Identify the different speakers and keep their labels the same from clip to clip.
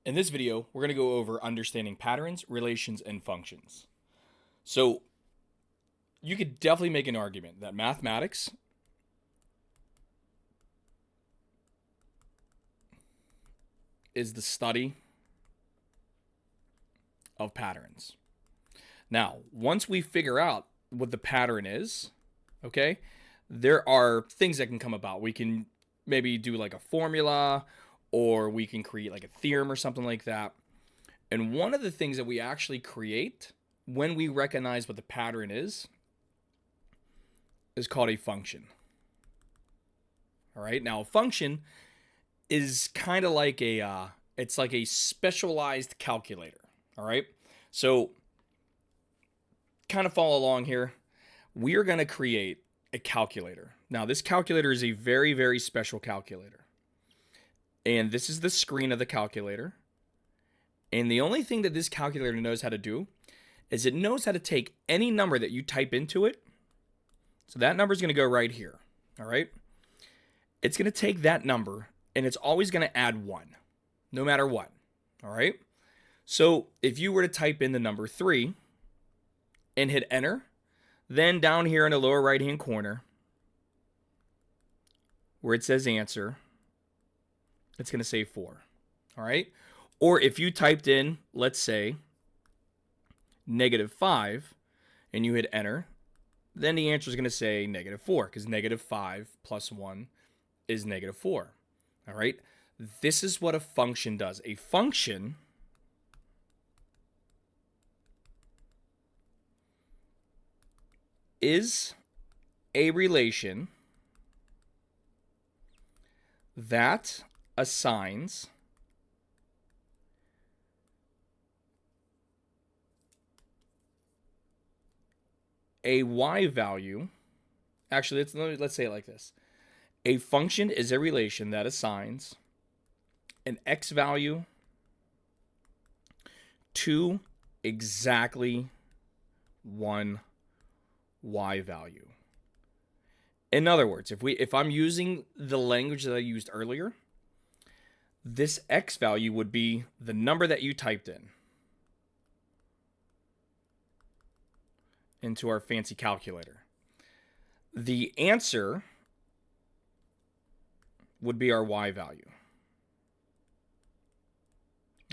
Speaker 1: In this video, we're going to go over understanding patterns, relations, and functions. So, you could definitely make an argument that mathematics is the study of patterns. Now, once we figure out what the pattern is, okay, there are things that can come about. We can maybe do like a formula, or we can create like a theorem or something like that. And one of the things that we actually create when we recognize what the pattern is called a function. All right. Now, a function is kind of like it's like a specialized calculator. All right. So, kind of follow along here. We are going to create a calculator. Now, this calculator is a very, very special calculator. And this is the screen of the calculator. And the only thing that this calculator knows how to do is it knows how to take any number that you type into it. So that number is going to go right here. All right. It's going to take that number and it's always going to add 1, no matter what. All right. So if you were to type in the number 3 and hit enter, then down here in the lower right hand corner where it says answer, it's going to say 4. All right. Or if you typed in, let's say, -5 and you hit enter, then the answer is going to say -4 because -5 plus 1 is -4. All right. This is what a function does. A function is a relation that assigns a y value. Actually, let's say it like this. A function is a relation that assigns an x value to exactly one y value. In other words, if I'm using the language that I used earlier, this x value would be the number that you typed in into our fancy calculator. The answer would be our y value.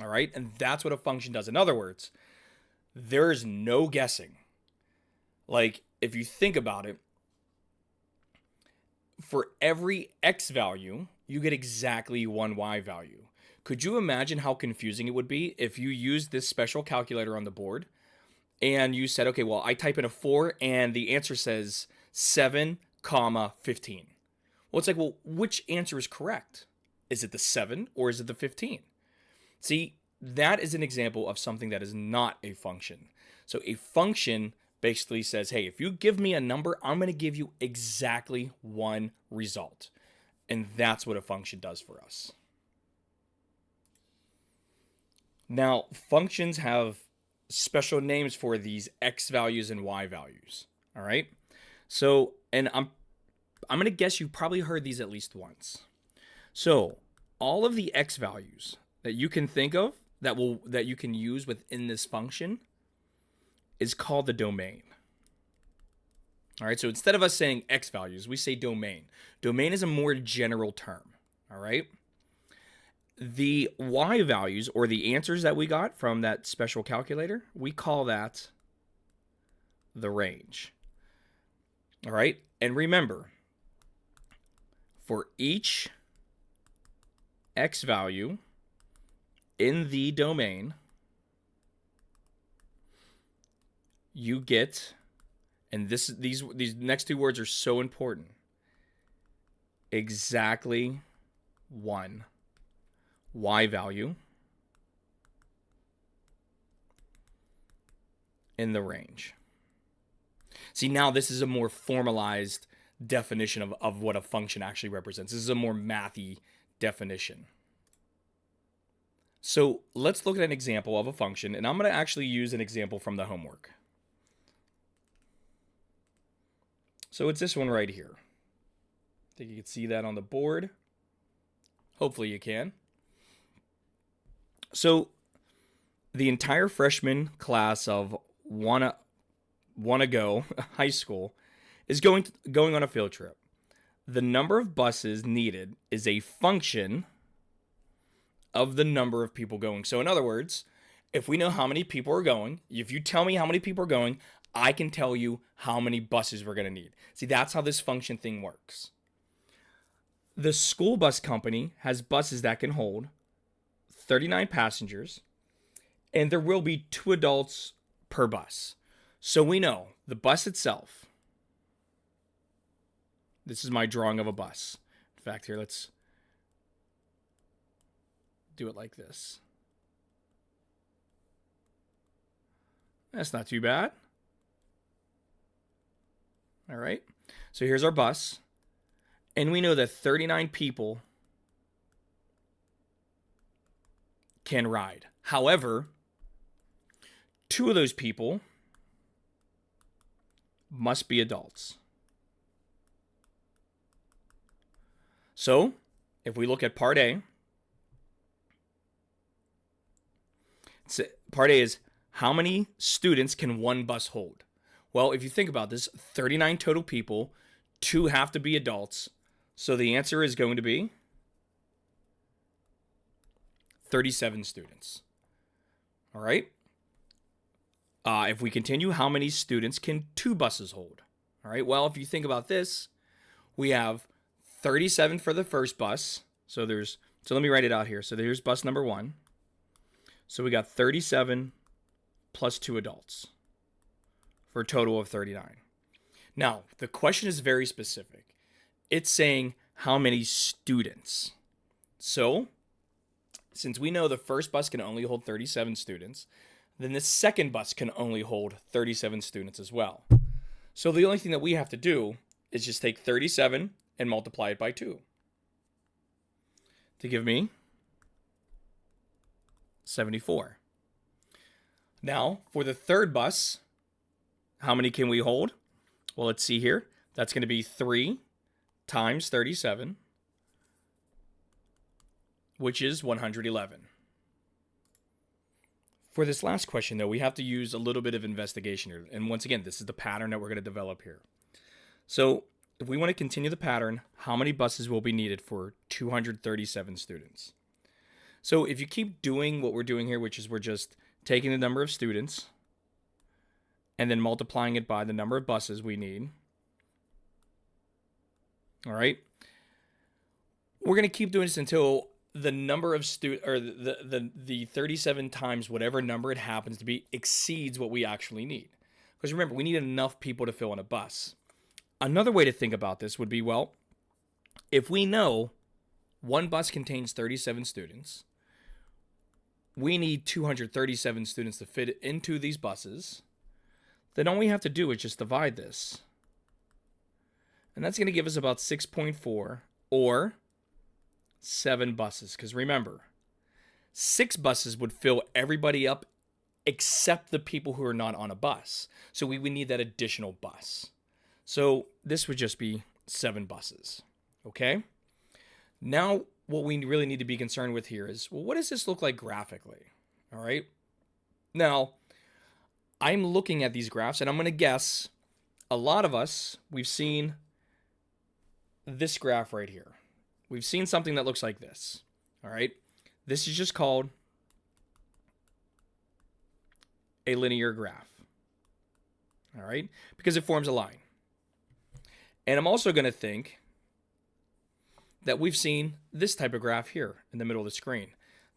Speaker 1: All right? And that's what a function does. In other words, there's no guessing. Like, if you think about it, for every x value, you get exactly one y value. Could you imagine how confusing it would be if you used this special calculator on the board and you said, okay, well, I type in a 4 and the answer says 7, 15. Well, it's like, well, which answer is correct? Is it the 7 or is it the 15? See, that is an example of something that is not a function. So a function basically says, hey, if you give me a number, I'm going to give you exactly one result. And that's what a function does for us. Now, functions have special names for these x values and y values. All right. So, and I'm going to guess you probably heard these at least once. So, all of the x values that you can think of that you can use within this function is called the domain. All right. So, instead of us saying x values, we say domain. Domain is a more general term. All right. The y values, or the answers that we got from that special calculator, we call that the range. All right. And remember, for each x value in the domain, you get, and these next two words are so important, exactly one y value in the range. See, now this is a more formalized definition of what a function actually represents. This is a more mathy definition. So let's look at an example of a function, and I'm going to actually use an example from the homework. So it's this one right here. I think you can see that on the board. Hopefully you can. So the entire freshman class of wanna go high school is going on a field trip. The number of buses needed is a function of the number of people going. So in other words, if we know how many people are going, if you tell me how many people are going, I can tell you how many buses we're going to need. See, that's how this function thing works. The school bus company has buses that can hold 39 passengers, and there will be 2 adults per bus. So we know the bus itself. This is my drawing of a bus. In fact, here, let's do it like this. That's not too bad. All right. So here's our bus. And we know that 39 people can ride. However, 2 of those people must be adults. So, if we look at part A, part A is how many students can one bus hold? Well, if you think about this, 39 total people, 2 have to be adults. So the answer is going to be 37 students. All right. If we continue, how many students can 2 buses hold? All right. Well, if you think about this, we have 37 for the first bus. So let me write it out here. So there's bus number 1. So we got 37 plus 2 adults for a total of 39. Now, the question is very specific. It's saying how many students. So, since we know the first bus can only hold 37 students, then the second bus can only hold 37 students as well. So the only thing that we have to do is just take 37 and multiply it by 2 to give me 74. Now, for the third bus, how many can we hold? Well, let's see here. That's going to be 3 times 37, which is 111. For this last question, though, we have to use a little bit of investigation here. And once again, this is the pattern that we're going to develop here. So if we want to continue the pattern, how many buses will be needed for 237 students? So if you keep doing what we're doing here, which is we're just taking the number of students and then multiplying it by the number of buses we need. All right. We're going to keep doing this until the number of the 37 times whatever number it happens to be exceeds what we actually need. Because remember, we need enough people to fill in a bus. Another way to think about this would be, well, if we know one bus contains 37 students, we need 237 students to fit into these buses, then all we have to do is just divide this. And that's going to give us about 6.4 or 7 buses. Because remember, 6 buses would fill everybody up except the people who are not on a bus. So we would need that additional bus. So this would just be 7 buses. Okay? Now, what we really need to be concerned with here is, well, what does this look like graphically? All right? Now, I'm looking at these graphs, and I'm going to guess a lot of us, we've seen this graph right here. We've seen something that looks like this. All right? This is just called a linear graph. All right? Because it forms a line. And I'm also going to think that we've seen this type of graph here in the middle of the screen.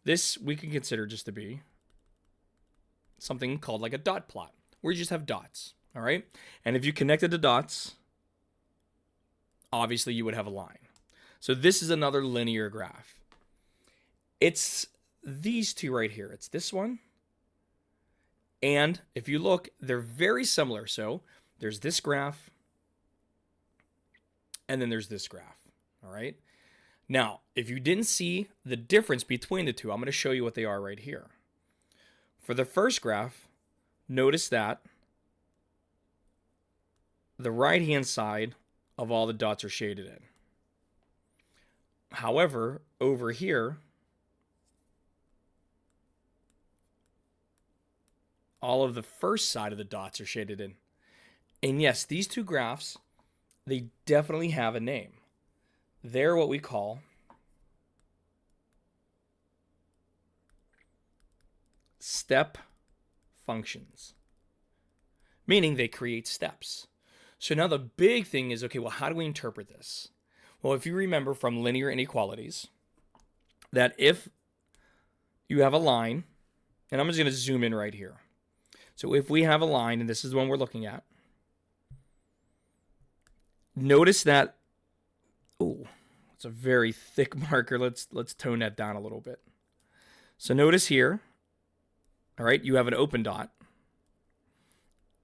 Speaker 1: This we can consider just to be something called like a dot plot, where you just have dots, all right? And if you connected the dots, obviously you would have a line. So this is another linear graph. It's these two right here. It's this one. And if you look, they're very similar. So there's this graph, and then there's this graph, all right? Now, if you didn't see the difference between the two, I'm going to show you what they are right here. For the first graph, notice that the right-hand side of all the dots are shaded in. However, over here, all of the first side of the dots are shaded in. And yes, these two graphs, they definitely have a name. They're what we call step functions, meaning they create steps. So now the big thing is, okay, well, how do we interpret this? Well, if you remember from linear inequalities, that if you have a line, and I'm just going to zoom in right here. So if we have a line, and this is the one we're looking at, notice that, oh, it's a very thick marker. Let's tone that down a little bit. So notice here, all right, you have an open dot.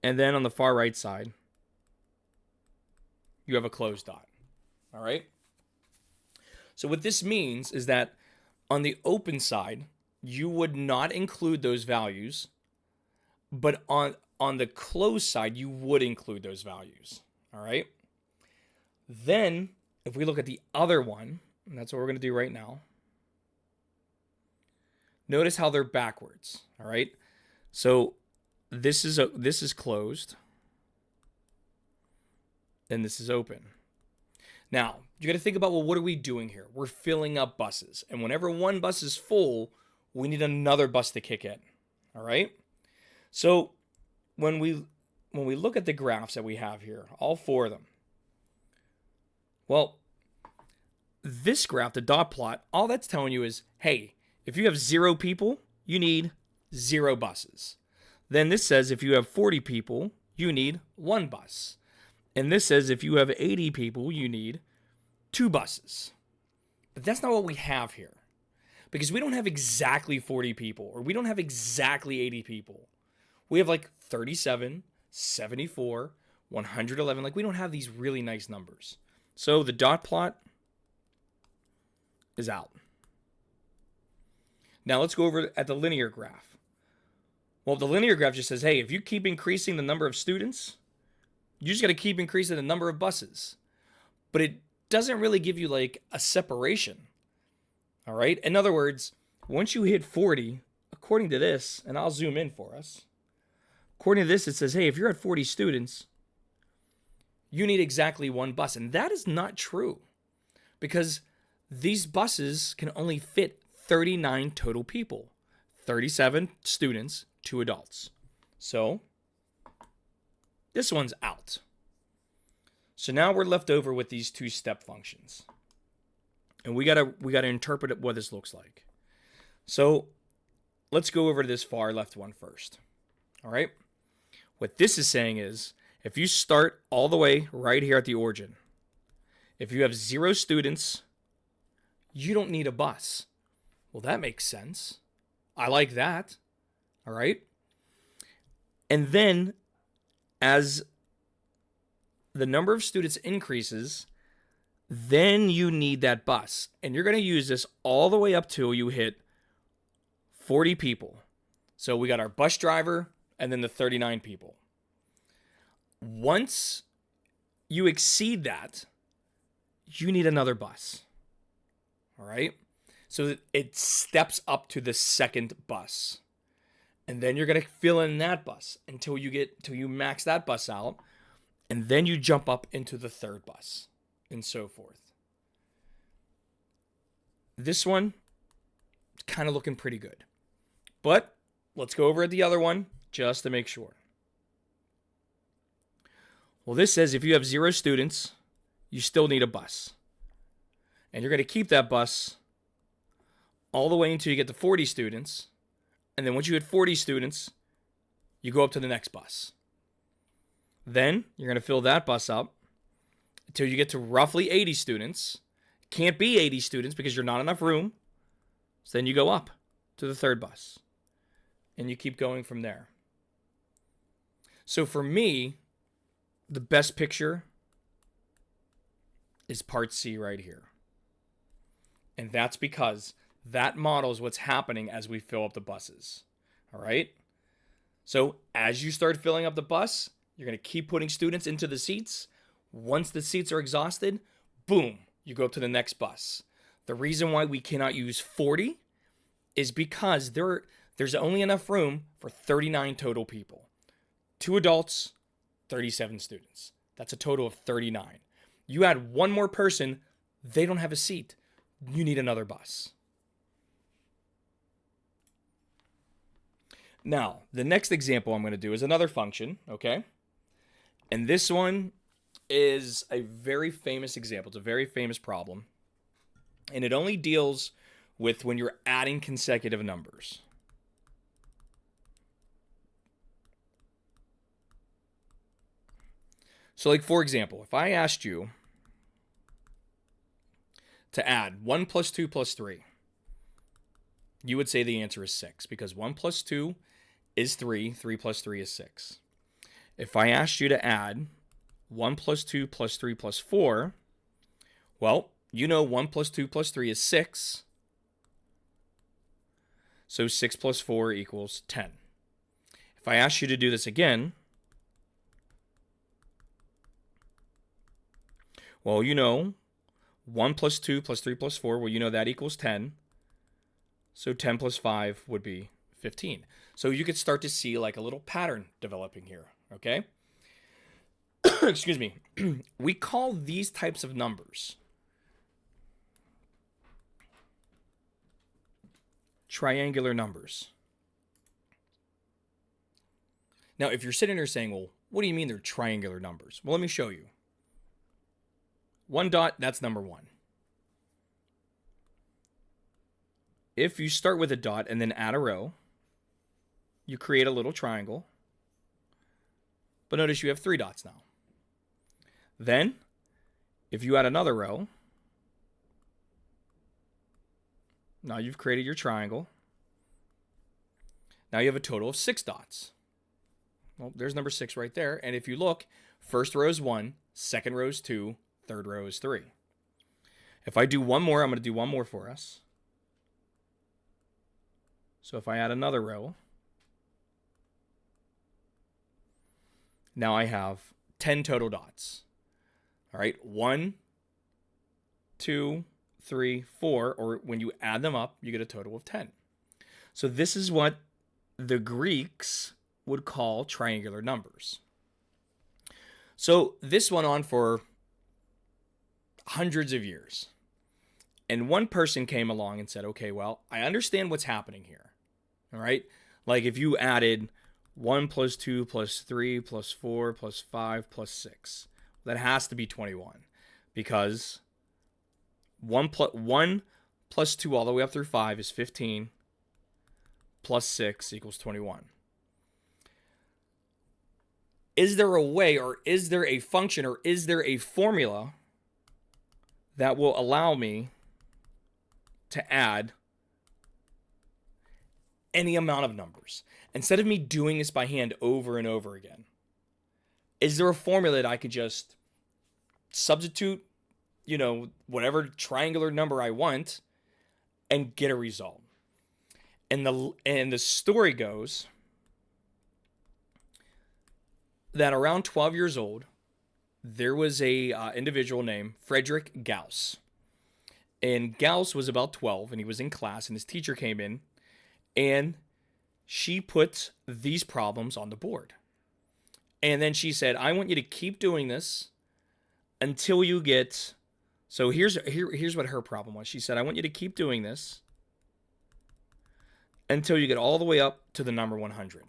Speaker 1: And then on the far right side, you have a closed dot. All right? So what this means is that on the open side, you would not include those values, but on the closed side, you would include those values. All right? Then, if we look at the other one, and that's what we're going to do right now, notice how they're backwards. All right? So this is closed, and this is open. Now, you got to think about, well, what are we doing here? We're filling up buses. And whenever one bus is full, we need another bus to kick in. All right? So when we look at the graphs that we have here, all four of them, well, this graph, the dot plot, all that's telling you is, hey, if you have 0 people, you need 0 buses. Then this says if you have 40 people, you need 1 bus. And this says if you have 80 people, you need 2 buses. But that's not what we have here. Because we don't have exactly 40 people, or we don't have exactly 80 people. We have like 37, 74, 111. Like, we don't have these really nice numbers. So the dot plot is out. Now let's go over at the linear graph. Well, the linear graph just says, hey, if you keep increasing the number of students, you just got to keep increasing the number of buses. But it doesn't really give you like a separation. All right? In other words, once you hit 40, according to this, and I'll zoom in for us. According to this, it says, hey, if you're at 40 students, you need exactly 1 bus. And that is not true, because these buses can only fit 39 total people, 37 students, 2 adults. So this one's out. So now we're left over with these 2 step functions. And we gotta interpret what this looks like. So let's go over to this far left one first. All right? What this is saying is, if you start all the way right here at the origin, if you have 0 students, you don't need a bus. Well, that makes sense. I like that. All right? And then as the number of students increases, then you need that bus. And you're going to use this all the way up till you hit 40 people. So we got our bus driver and then the 39 people. Once you exceed that, you need another bus. All right? So it steps up to the second bus. And then you're going to fill in that bus until you max that bus out. And then you jump up into the third bus, and so forth. This one is kind of looking pretty good. But let's go over at the other one just to make sure. Well, this says if you have 0 students, you still need a bus. And you're going to keep that bus all the way until you get to 40 students. And then once you hit 40 students, you go up to the next bus. Then you're going to fill that bus up until you get to roughly 80 students. Can't be 80 students because there's not enough room. So then you go up to the third bus. And you keep going from there. So for me, the best picture is part C right here. And that's because that models what's happening as we fill up the buses. All right? So as you start filling up the bus, you're going to keep putting students into the seats. Once the seats are exhausted, boom, you go up to the next bus. The reason why we cannot use 40 is because there's only enough room for 39 total people. 2 adults, 37 students. That's a total of 39. You add one more person, they don't have a seat. You need another bus. Now, the next example I'm going to do is another function, okay? And this one is a very famous example. It's a very famous problem. And it only deals with when you're adding consecutive numbers. So like, for example, if I asked you to add 1 plus 2 plus 3, you would say the answer is 6 because 1 plus 2 is 3, 3 plus 3 is 6. If I asked you to add 1 plus 2 plus 3 plus 4, well, you know 1 plus 2 plus 3 is 6. So 6 plus 4 equals 10. If I ask you to do this again, well, you know 1 plus 2 plus 3 plus 4, well, you know that equals 10. So 10 plus 5 would be 15. So you could start to see like a little pattern developing here, okay? Excuse me. We call these types of numbers triangular numbers. Now, if you're sitting there saying, well, what do you mean they're triangular numbers? Well, let me show you. 1 dot, that's number 1. If you start with a dot and then add a row, you create a little triangle. But notice you have 3 dots now. Then, if you add another row, now you've created your triangle. Now you have a total of 6 dots. Well, there's number 6 right there. And if you look, first row is 1, second row is 2, third row is 3. If I do one more, I'm going to do one more for us. So if I add another row, now I have 10 total dots. All right, 1, 2, 3, 4, or when you add them up, you get a total of 10. So this is what the Greeks would call triangular numbers. So this went on for hundreds of years. And one person came along and said, okay, well, I understand what's happening here. All right, like if you added 1 plus 2 plus 3 plus 4 plus 5 plus 6, that has to be 21 because 1 plus 2 all the way up through 5 is 15 plus 6 equals 21. Is there a way, or is there a function, or is there a formula that will allow me to add any amount of numbers instead of me doing this by hand over and over again? Is there a formula that I could just substitute, you know, whatever triangular number I want and get a result? And the story goes that around 12 years old, there was a individual named Frederick Gauss. And Gauss was about 12, and he was in class, and his teacher came in, and she put these problems on the board. And then she said, I want you to keep doing this until you get... So here's what her problem was. She said, I want you to keep doing this until you get all the way up to the number 100.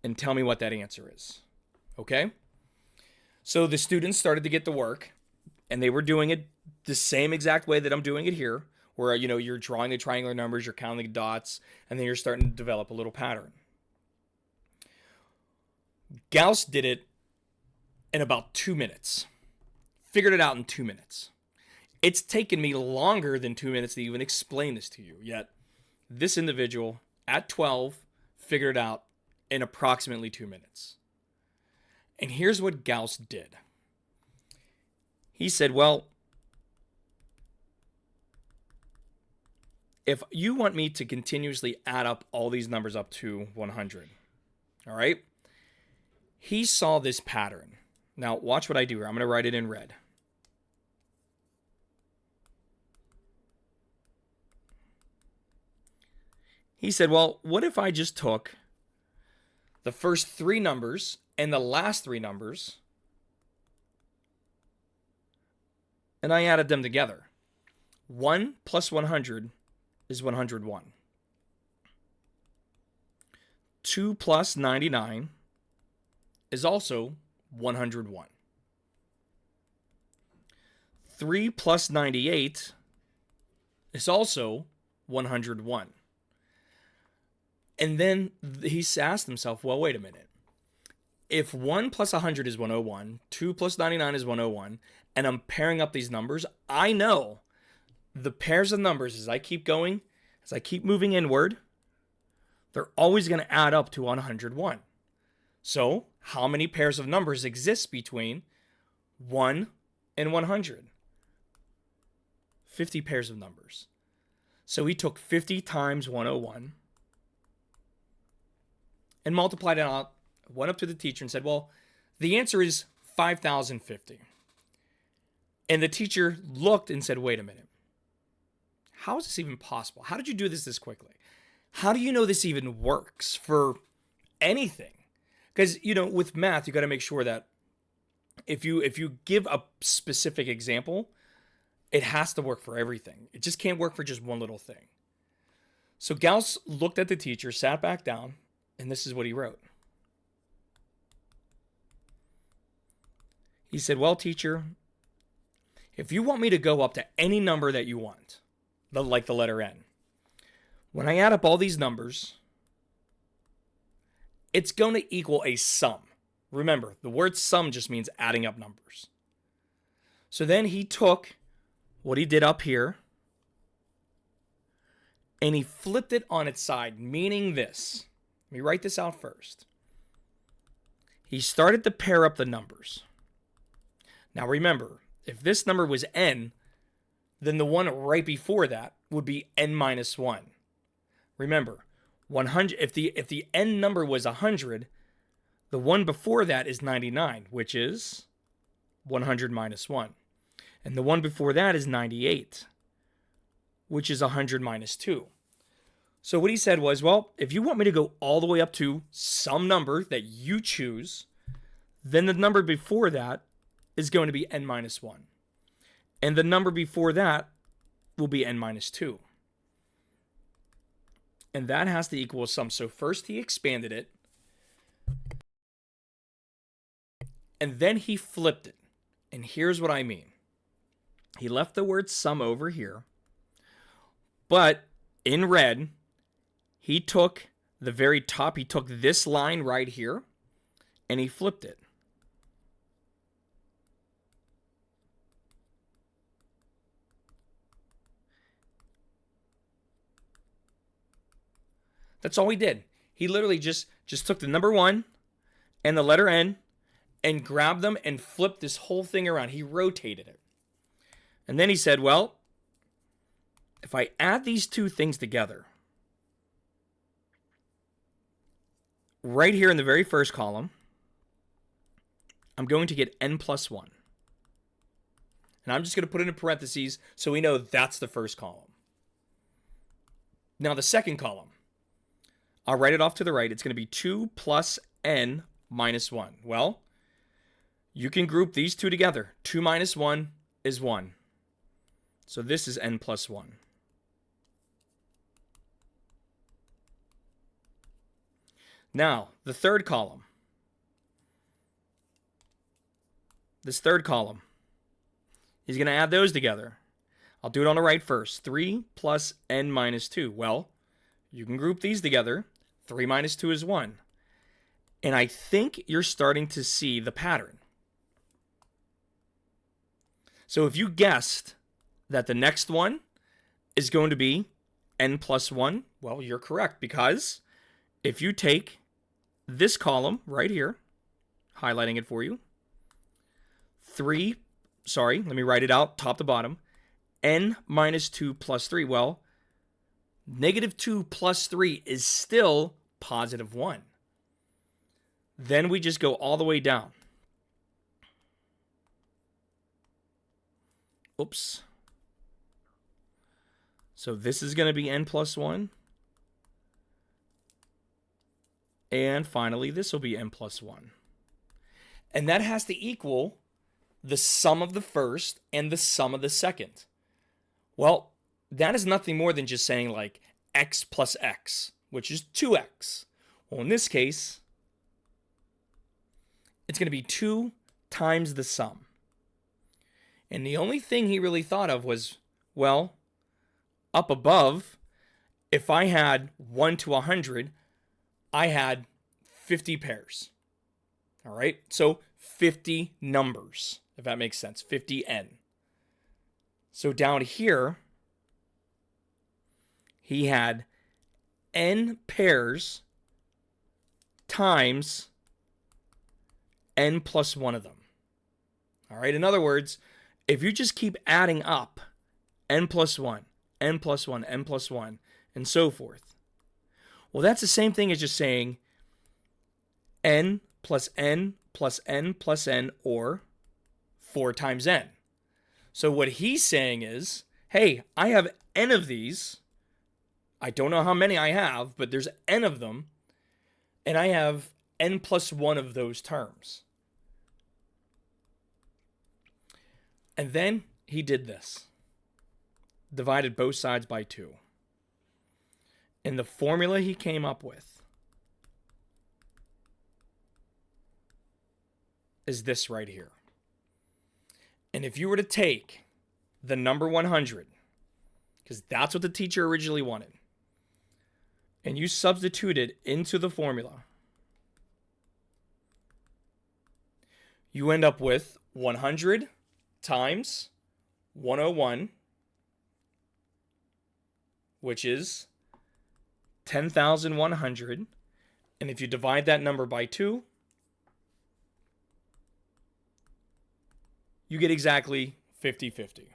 Speaker 1: And tell me what that answer is. Okay? So the students started to get to work, and they were doing it the same exact way that I'm doing it here, where, you know, you're drawing the triangular numbers, you're counting the dots, and then you're starting to develop a little pattern. Gauss did it in about 2 minutes. Figured it out in 2 minutes. It's taken me longer than 2 minutes to even explain this to you, yet this individual at 12 figured it out in approximately 2 minutes. And here's what Gauss did. He said, well, if you want me to continuously add up all these numbers up to 100, all right? He saw this pattern. Now, watch what I do here. I'm going to write it in red. He said, well, what if I just took the first three numbers and the last three numbers and I added them together? 1 plus 100 is 101. 2 plus 99 is also 101. 3 plus 98 is also 101. And then he asked himself, well, wait a minute. If 1 plus 100 is 101, 2 plus 99 is 101, and I'm pairing up these numbers, I know the pairs of numbers as I keep going, as I keep moving inward, they're always going to add up to 101. So how many pairs of numbers exist between 1 and 100? 50 pairs of numbers. So he took 50 times 101 and multiplied it out, went up to the teacher and said, well, the answer is 5,050. And the teacher looked and said, wait a minute. How is this even possible? How did you do this quickly? How do you know this even works for anything? Because, with math, you got to make sure that if you give a specific example, it has to work for everything. It just can't work for just one little thing. So Gauss looked at the teacher, sat back down, and this is what he wrote. He said, well, teacher, if you want me to go up to any number that you want, like the letter N, when I add up all these numbers, it's going to equal a sum. Remember, the word sum just means adding up numbers. So then he took what he did up here and he flipped it on its side, meaning this. Let me write this out first. He started to pair up the numbers. Now remember, if this number was n, then the one right before that would be n minus 1. Remember, 100. If the n number was 100, the one before that is 99, which is 100 minus 1. And the one before that is 98, which is 100 minus 2. So what he said was, well, if you want me to go all the way up to some number that you choose, then the number before that is going to be n minus 1. And the number before that will be n minus 2. And that has to equal a sum. So first he expanded it. And then he flipped it. And here's what I mean. He left the word sum over here. But in red, he took the very top. He took this line right here. And he flipped it. That's all he did. He literally just took the number 1 and the letter N and grabbed them and flipped this whole thing around. He rotated it. And then he said, well, if I add these two things together, right here in the very first column, I'm going to get n plus 1. And I'm just going to put it in parentheses so we know that's the first column. Now the second column, I'll write it off to the right. It's going to be 2 plus n minus 1. Well, you can group these two together. 2 minus 1 is 1. So this is n plus 1. Now, the third column. This third column. He's going to add those together. I'll do it on the right first. 3 plus n minus 2. Well, you can group these together. 3 minus 2 is 1. And I think you're starting to see the pattern. So if you guessed that the next one is going to be n plus 1, well, you're correct, because if you take this column right here, highlighting it for you, let me write it out top to bottom, n minus 2 plus 3, well, negative 2 plus 3 is still positive 1. Then we just go all the way down. Oops. So this is going to be n plus 1. And finally, this will be n plus 1. And that has to equal the sum of the first and the sum of the second. Well, that is nothing more than just saying like x plus x, which is 2x. Well, in this case, it's going to be 2 times the sum. And the only thing he really thought of was, well, up above, if I had 1 to 100, I had 50 pairs. All right? So 50 numbers, if that makes sense, 50n. So down here, he had n pairs times n plus 1 of them. All right? In other words, if you just keep adding up n plus 1, n plus 1, n plus 1, and so forth, well, that's the same thing as just saying n plus n plus n plus n, or 4 times n. So what he's saying is, hey, I have n of these. I don't know how many I have, but there's n of them, and I have n plus 1 of those terms. And then he did this. Divided both sides by 2. And the formula he came up with is this right here. And if you were to take the number 100, because that's what the teacher originally wanted, and you substitute it into the formula, you end up with 100 times 101, which is 10,100. And if you divide that number by 2, you get exactly 50-50.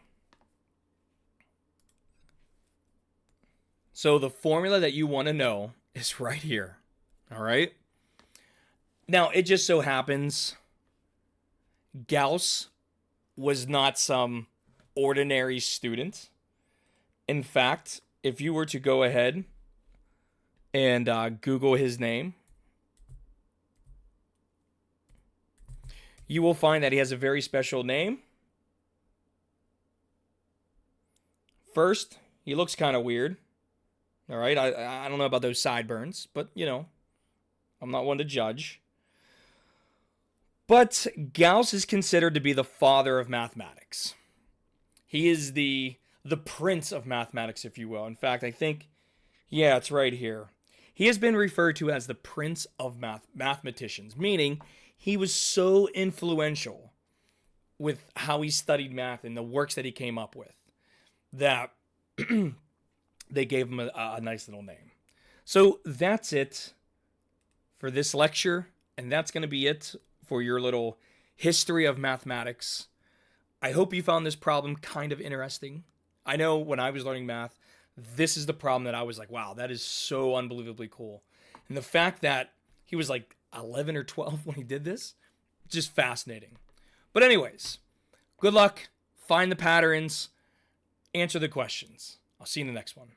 Speaker 1: So the formula that you want to know is right here. All right? Now, it just so happens Gauss was not some ordinary student. In fact, if you were to go ahead and Google his name, you will find that he has a very special name. First, he looks kind of weird. All right, I don't know about those sideburns, but, you know, I'm not one to judge. But Gauss is considered to be the father of mathematics. He is the prince of mathematics, if you will. In fact, I think, yeah, it's right here. He has been referred to as the prince of mathematicians, meaning he was so influential with how he studied math and the works that he came up with that they gave him a nice little name. So that's it for this lecture, and that's going to be it for your little history of mathematics. I hope you found this problem kind of interesting. I know when I was learning math, this is the problem that I was like, wow, that is so unbelievably cool. And the fact that he was like 11 or 12 when he did this, just fascinating. But anyways, good luck. Find the patterns. Answer the questions. I'll see you in the next one.